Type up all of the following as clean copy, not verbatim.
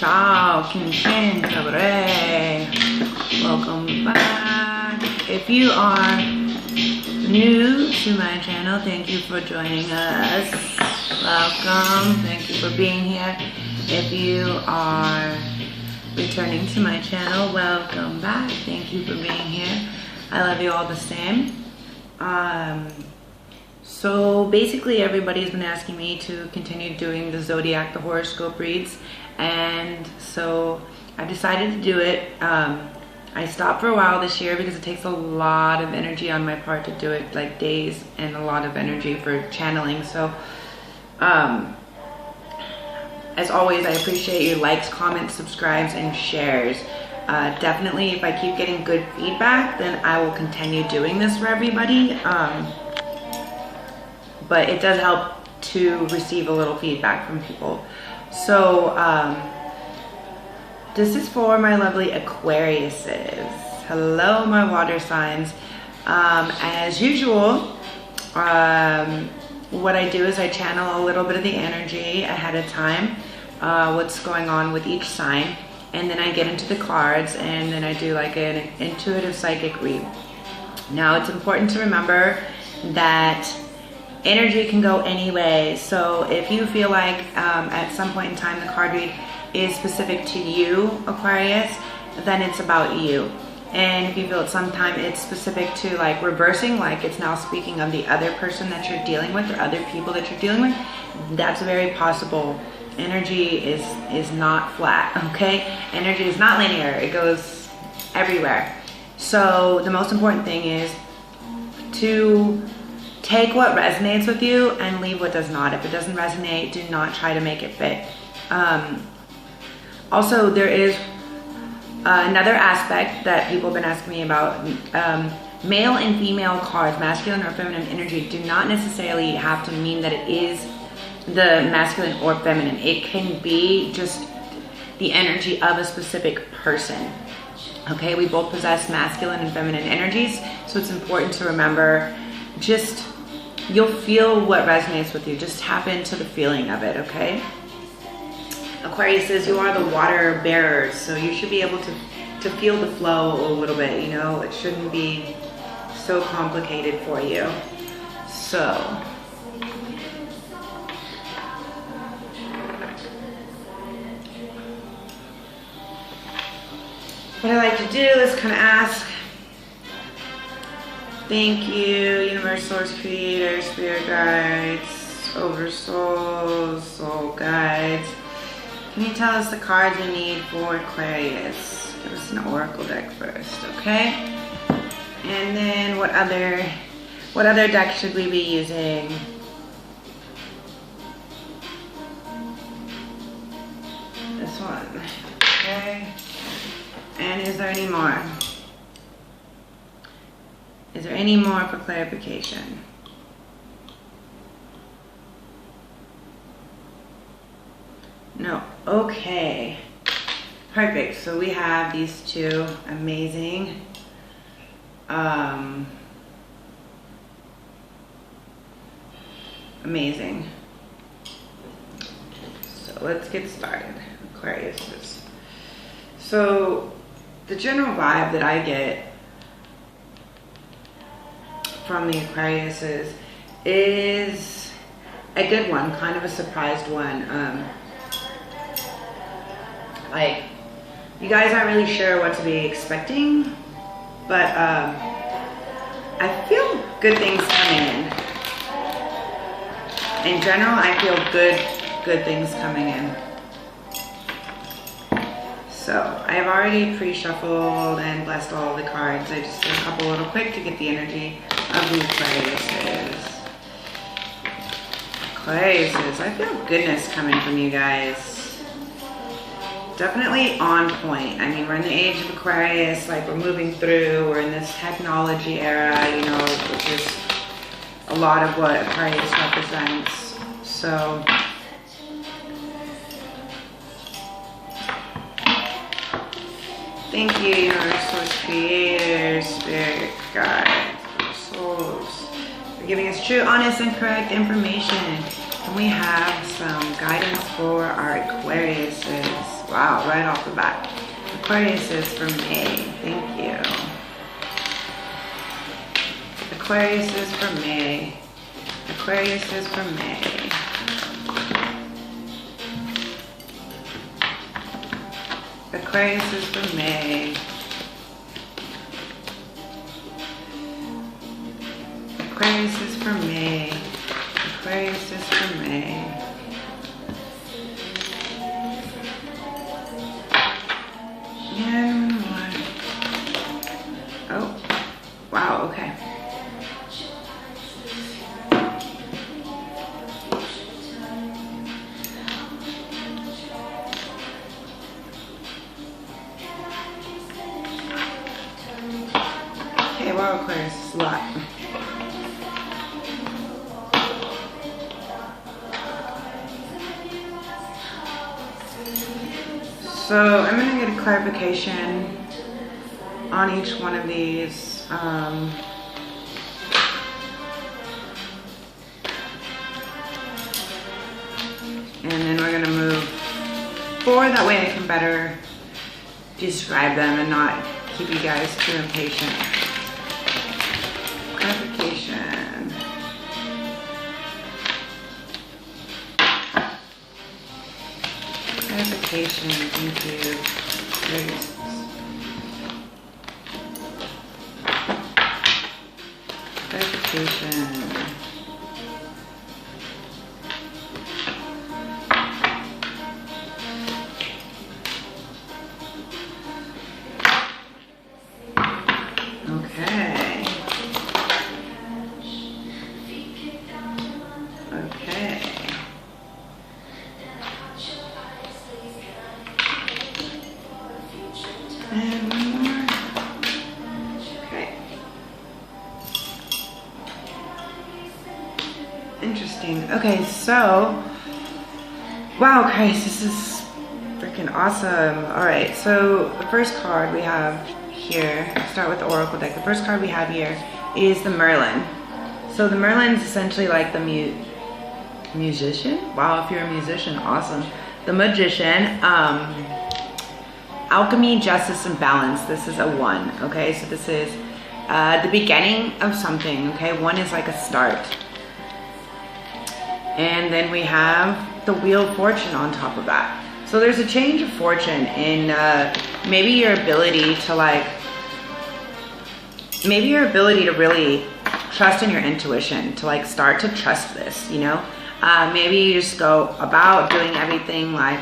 Ciao, Kin Cabaret. Welcome back. If you are new to my channel, thank you for joining us. Welcome. Thank you for being here. If you are returning to my channel, welcome back. Thank you for being here. I love you all the same. So basically everybody's been asking me to continue doing the zodiac, the horoscope reads, and so I've decided to do it. I stopped for a while this year because it takes a lot of energy on my part to do it, like days and a lot of energy for channeling. So as always, I appreciate your likes, comments, subscribes, and shares. Definitely, if I keep getting good feedback, then I will continue doing this for everybody. But it does help to receive a little feedback from people. So this is for my lovely Aquariuses. Hello, my water signs. As usual, what I do is I channel a little bit of the energy ahead of time, what's going on with each sign, and then I get into the cards, and then I do like an intuitive psychic read. Now, it's important to remember that energy can go any way. So if you feel like at some point in time the card read is specific to you, Aquarius, then it's about you. And if you feel at some time it's specific to like reversing, like it's now speaking of the other person that you're dealing with or other people that you're dealing with, that's very possible. Energy is not flat, okay? Energy is not linear, it goes everywhere. So the most important thing is to take what resonates with you and leave what does not. If it doesn't resonate, do not try to make it fit. Also, there is another aspect that people have been asking me about. Male and female cards, masculine or feminine energy, do not necessarily have to mean that it is the masculine or feminine. It can be just the energy of a specific person. Okay, we both possess masculine and feminine energies, so it's important to remember, just you'll feel what resonates with you. Just tap into the feeling of it, okay? Aquarius says you are the water bearers, so you should be able to feel the flow a little bit, you know? It shouldn't be so complicated for you. So, what I like to do is kind of ask, thank you, universe, source, creator, spirit guides, oversouls, soul guides. Can you tell us the cards you need for Aquarius? Give us an oracle deck first, okay? And then what other deck should we be using? This one, okay? And is there any more? Is there any more for clarification? No. Okay. Perfect. So we have these two. Amazing. Amazing. So let's get started. Aquarius. So the general vibe that I get from the Aquariuses is a good one, kind of a surprised one. Like, you guys aren't really sure what to be expecting, but I feel good things coming in. In general, I feel good things coming in. So I have already pre-shuffled and blessed all the cards. I just did a couple little quick to get the energy of the Aquariuses. Aquariuses, I feel goodness coming from you guys. Definitely on point. I mean, we're in the age of Aquarius, like we're moving through, we're in this technology era, you know, which is a lot of what Aquarius represents. So thank you, universe, source, creator, spirit, guides, souls, for giving us true, honest, and correct information. And we have some guidance for our Aquariuses. Wow, right off the bat. Aquarius is for May. Thank you. Aquarius is for May. Aquarius is for May. Aquarius is for May. Aquarius is for May. Aquarius is for May. And one more. Oh, wow, okay. Okay, wow, Aquarius is a lot. So I'm going to get a clarification on each one of these. And then we're going to move forward. That way I can better describe them and not keep you guys too impatient. Clarification. Clarification, thank you. Clarification. Okay. Okay. And one more. Okay. Interesting. Okay, so, wow, guys, this is freaking awesome. All right, so the first card we have here, I'll start with the Oracle deck. The first card we have here is the Merlin. So the Merlin is essentially like the musician. Wow, if you're a musician, awesome. The Magician. Alchemy, justice, and balance. This is a 1, okay? So this is the beginning of something, okay? 1 is like a start. And then we have the Wheel of Fortune on top of that. So there's a change of fortune in maybe your ability to really trust in your intuition, to like start to trust this, you know? Maybe you just go about doing everything like,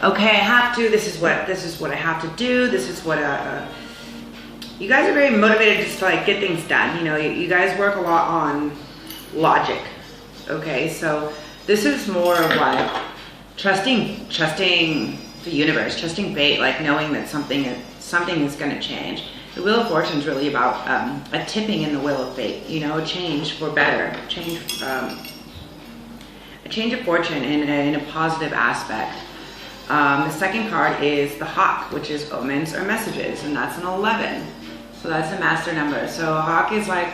okay, I have to, this is what I have to do, this is what, you guys are very motivated just to like get things done, you know, you guys work a lot on logic, okay, so this is more of like trusting the universe, trusting fate, like knowing that something is going to change. The Wheel of Fortune is really about a tipping in the wheel of fate, you know, a change for better, a change of fortune in a positive aspect. The second card is the Hawk, which is omens or messages, and that's an 11. So that's a master number. So a hawk is like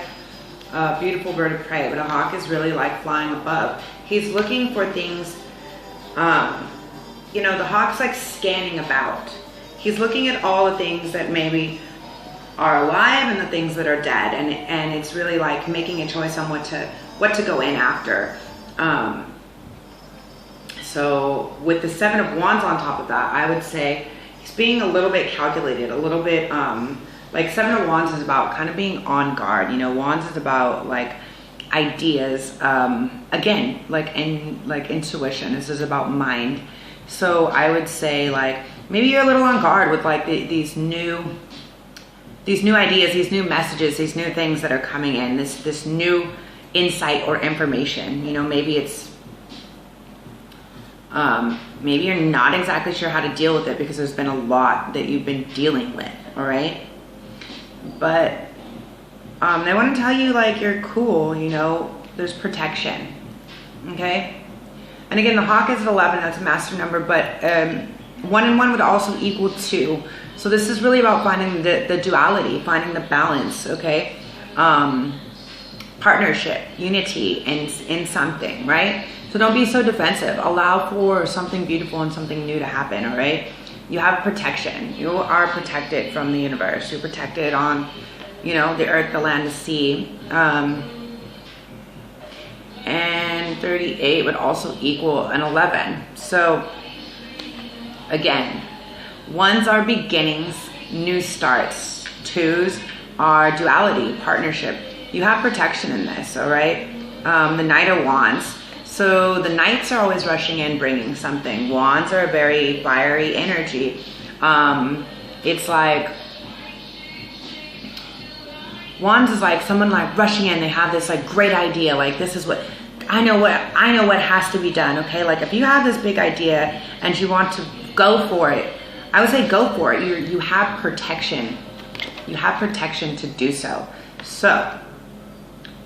a beautiful bird of prey, but a hawk is really like flying above. He's looking for things, you know, the hawk's like scanning about. He's looking at all the things that maybe are alive and the things that are dead, and it's really like making a choice on what to go in after. So with the 7 of Wands on top of that, I would say he's being a little bit calculated, a little bit, like 7 of Wands is about kind of being on guard. You know, Wands is about like ideas, again, like intuition. This is about mind. So I would say like, maybe you're a little on guard with like these new ideas, these new messages, these new things that are coming in, this new insight or information. You know, maybe it's, maybe you're not exactly sure how to deal with it because there's been a lot that you've been dealing with, all right? But they want to tell you like you're cool, you know, there's protection, okay? And again, the Hawk is at 11, that's a master number, but 1 and 1 would also equal 2. So this is really about finding the duality, finding the balance, okay? Partnership, unity in something, right? So don't be so defensive. Allow for something beautiful and something new to happen, all right? you have protection. You are protected from the universe. You're protected on, you know, the earth, the land, the sea. And 38 would also equal an 11. So again, 1s are beginnings, new starts. 2s are duality, partnership. You have protection in this, all right? The Knight of Wands. So the Knights are always rushing in, bringing something. Wands are a very fiery energy. It's like, Wands is like someone like rushing in. They have this like great idea. Like, this is what I know what has to be done. Okay, like if you have this big idea and you want to go for it, I would say go for it. You have protection. You have protection to do so. So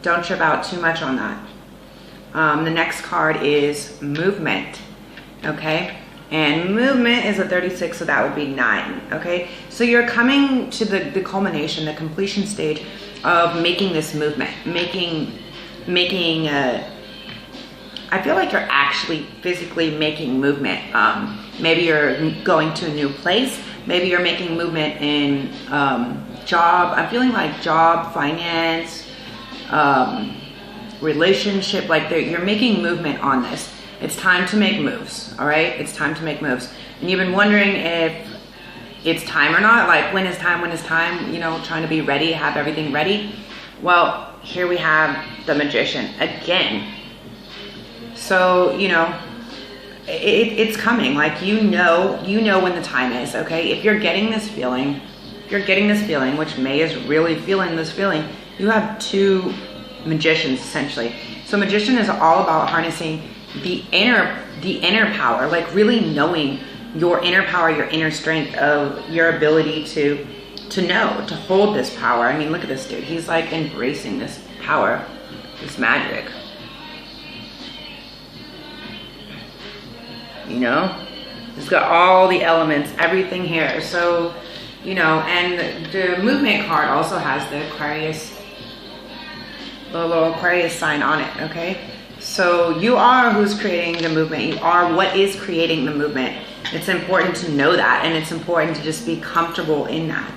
don't trip out too much on that. The next card is movement. Okay. And movement is a 36, so that would be 9, okay? So you're coming to the culmination, the completion stage of making this movement, I feel like you're actually physically making movement. Maybe you're going to a new place, maybe you're making movement in job. I'm feeling like job, finance, relationship, like you're making movement on this. It's time to make moves, all right? It's time to make moves. And you've been wondering if it's time or not, like when is time, you know, trying to be ready, have everything ready. Well, here we have the Magician again. So, you know, it's coming, like, you know when the time is, okay? If you're getting this feeling, which May is really feeling this feeling, you have 2 Magicians essentially. So Magician is all about harnessing the inner power, like really knowing your inner power, your inner strength of your ability to know, to hold this power. I mean, look at this dude. He's like embracing this power, this magic. You know, he's got all the elements, everything here. So, you know, and the movement card also has the Aquarius, the little Aquarius sign on it, okay? So you are who's creating the movement. You are what is creating the movement. It's important to know that, and it's important to just be comfortable in that.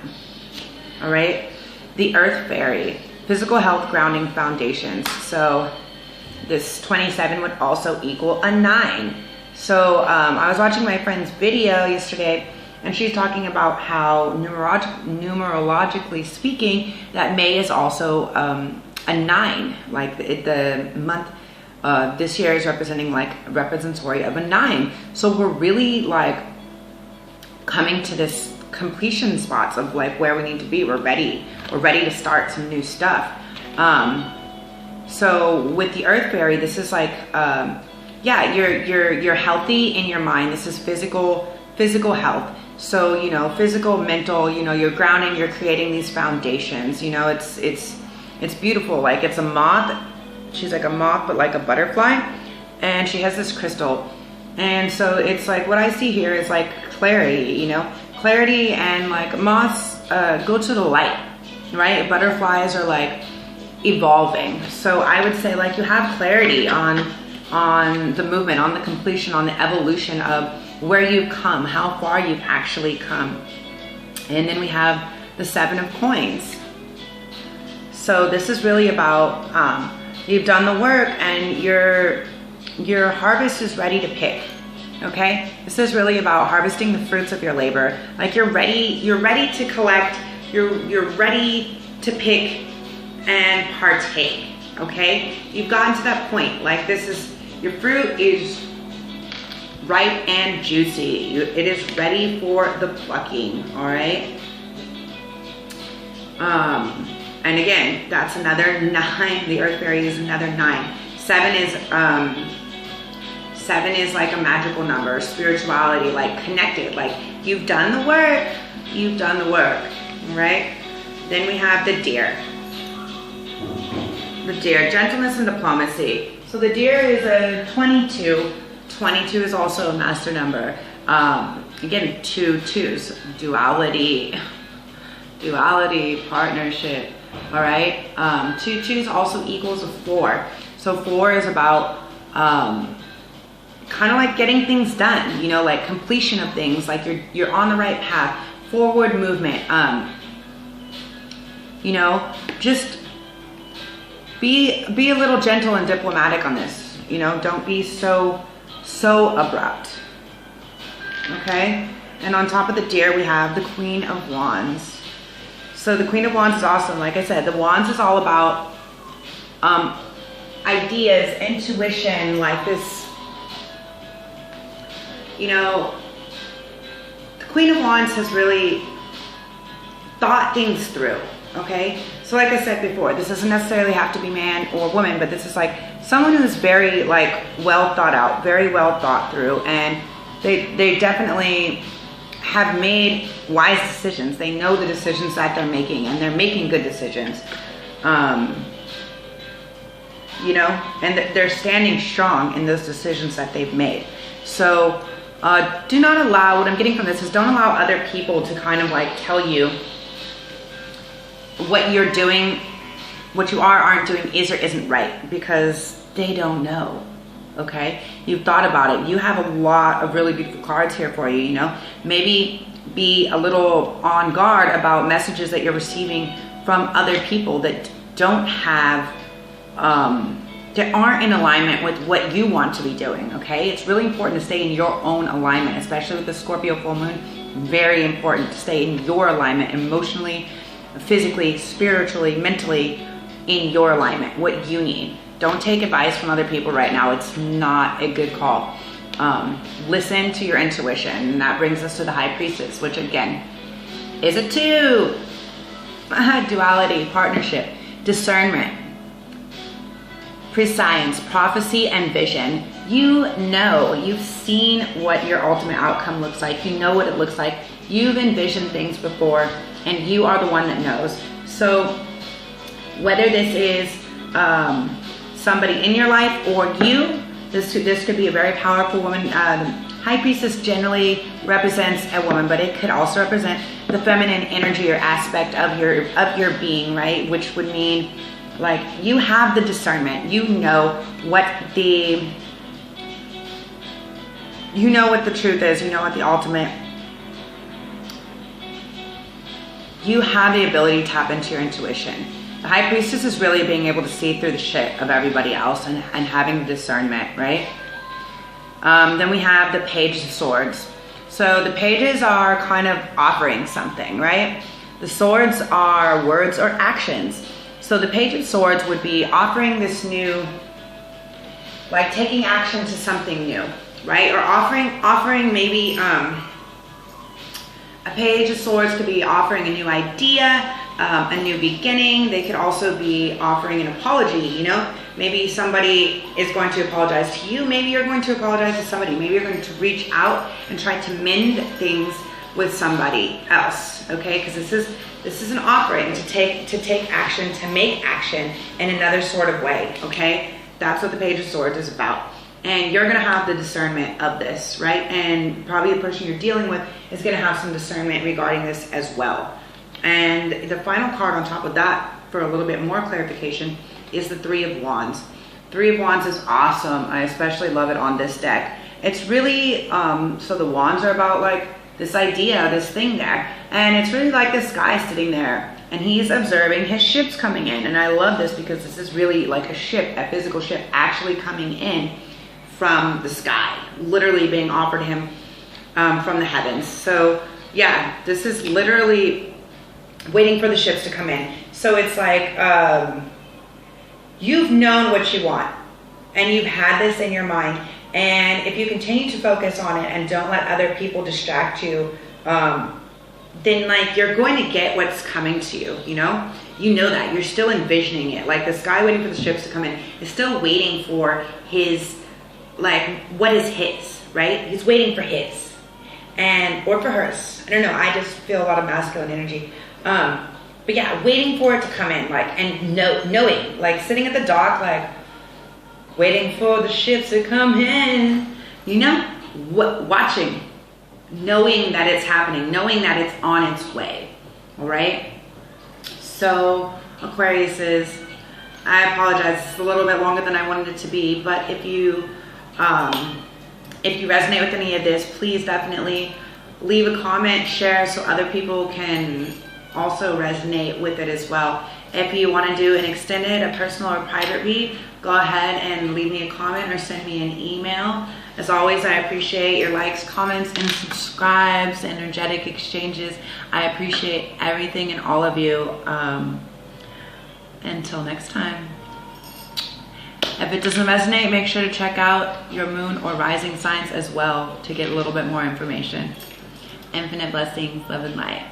All right? The Earth Fairy, physical health, grounding, foundations. So this 27 would also equal a 9. So I was watching my friend's video yesterday, and she's talking about how numerologically speaking, that May is also a 9, like the month. This year is representing like a representatory of a 9. So we're really like coming to this completion spots of like where we need to be. We're ready to start some new stuff. So with the Earth Fairy, this is like, yeah, you're healthy in your mind. This is physical health. So, you know, physical, mental, you know, you're grounding, you're creating these foundations, you know, it's beautiful. Like, it's a moth. She's like a moth, but like a butterfly, and she has this crystal. And so it's like, what I see here is like clarity, you know, clarity, and like moths go to the light, right? Butterflies are like evolving. So I would say like you have clarity on the movement, on the completion, on the evolution of where you've come, how far you've actually come. And then we have the 7 of coins. So this is really about you've done the work, and your harvest is ready to pick. Okay, this is really about harvesting the fruits of your labor. Like, you're ready to collect, you're ready to pick and partake. Okay, you've gotten to that point. Like, this is, your fruit is ripe and juicy. It is ready for the plucking. All right. And again, that's another 9. The Earth Fairy is another 9. 7 is like a magical number, spirituality, like connected, like you've done the work, right? Then we have the Deer. The Deer, gentleness and diplomacy. So the Deer is a 22. 22 is also a master number. Again, 2 2s, duality, partnership. All right, 2 2s also equals a 4. So 4 is about kind of like getting things done, you know, like completion of things, like you're on the right path, forward movement. You know, just be a little gentle and diplomatic on this. You know, don't be so abrupt. Okay? And on top of the Deer, we have the Queen of Wands. So the Queen of Wands is awesome. Like I said, the Wands is all about ideas, intuition, like this, you know, the Queen of Wands has really thought things through, okay? So like I said before, this doesn't necessarily have to be man or woman, but this is like someone who's very like well thought out, very well thought through, and they definitely have made wise decisions. They know the decisions that they're making, and they're making good decisions. You know, and they're standing strong in those decisions that they've made. So do not allow, what I'm getting from this is don't allow other people to kind of like tell you what you're doing, what you aren't doing is or isn't right, because they don't know. Okay, you've thought about it. You have a lot of really beautiful cards here for you, you know. Maybe be a little on guard about messages that you're receiving from other people that don't have, that aren't in alignment with what you want to be doing, okay? It's really important to stay in your own alignment, especially with the Scorpio full moon. Very important to stay in your alignment, emotionally, physically, spiritually, mentally, in your alignment, what you need. Don't take advice from other people right now. It's not a good call. Listen to your intuition. And that brings us to the High Priestess, which again is a 2. Duality, partnership, discernment, prescience, prophecy, and vision. You know, you've seen what your ultimate outcome looks like. You know what it looks like. You've envisioned things before, and you are the one that knows. So whether this is somebody in your life or you, this could be a very powerful woman. High Priestess generally represents a woman, but it could also represent the feminine energy or aspect of your being, right? Which would mean like you have the discernment. You know what the truth is. You know what the ultimate. You have the ability to tap into your intuition. The High Priestess is really being able to see through the shit of everybody else and having the discernment, right? Then we have the Page of Swords. So the pages are kind of offering something, right? The swords are words or actions. So the Page of Swords would be offering this new, like taking action to something new, right? Or offering maybe, a Page of Swords could be offering a new idea, a new beginning. They could also be offering an apology, you know? Maybe somebody is going to apologize to you. Maybe you're going to apologize to somebody. Maybe you're going to reach out and try to mend things with somebody else, okay? Because this is an offering to take action, to make action in another sort of way, okay? That's what the Page of Swords is about. And you're gonna have the discernment of this, right? And probably the person you're dealing with is gonna have some discernment regarding this as well. And the final card on top of that, for a little bit more clarification, is the Three of Wands. Three of Wands is awesome. I especially love it on this deck. It's really, so the wands are about like this idea, this thing there. And it's really like this guy sitting there and he's observing his ships coming in. And I love this because this is really like a ship, a physical ship actually coming in from the sky, literally being offered him from the heavens. So yeah, this is literally waiting for the ships to come in. So it's like, you've known what you want and you've had this in your mind. And if you continue to focus on it and don't let other people distract you, then like you're going to get what's coming to you, you know? You know that. You're still envisioning it. Like this guy waiting for the ships to come in is still waiting for his, like, what is his, right? He's waiting for his. And, or for hers. I don't know. I just feel a lot of masculine energy. But yeah, waiting for it to come in, like, and knowing, like sitting at the dock, like, waiting for the ships to come in, you know, watching, knowing that it's happening, knowing that it's on its way, all right? So, Aquariuses, I apologize, it's a little bit longer than I wanted it to be, but if you If you resonate with any of this, please definitely leave a comment, share, so other people can also resonate with it as well. If you want to do an extended, a personal or private read, go ahead and leave me a comment or send me an email. As always, I appreciate your likes, comments, and subscribes, energetic exchanges. I appreciate everything and all of you. Until next time. If it doesn't resonate, make sure to check out your moon or rising signs as well to get a little bit more information. Infinite blessings, love and light.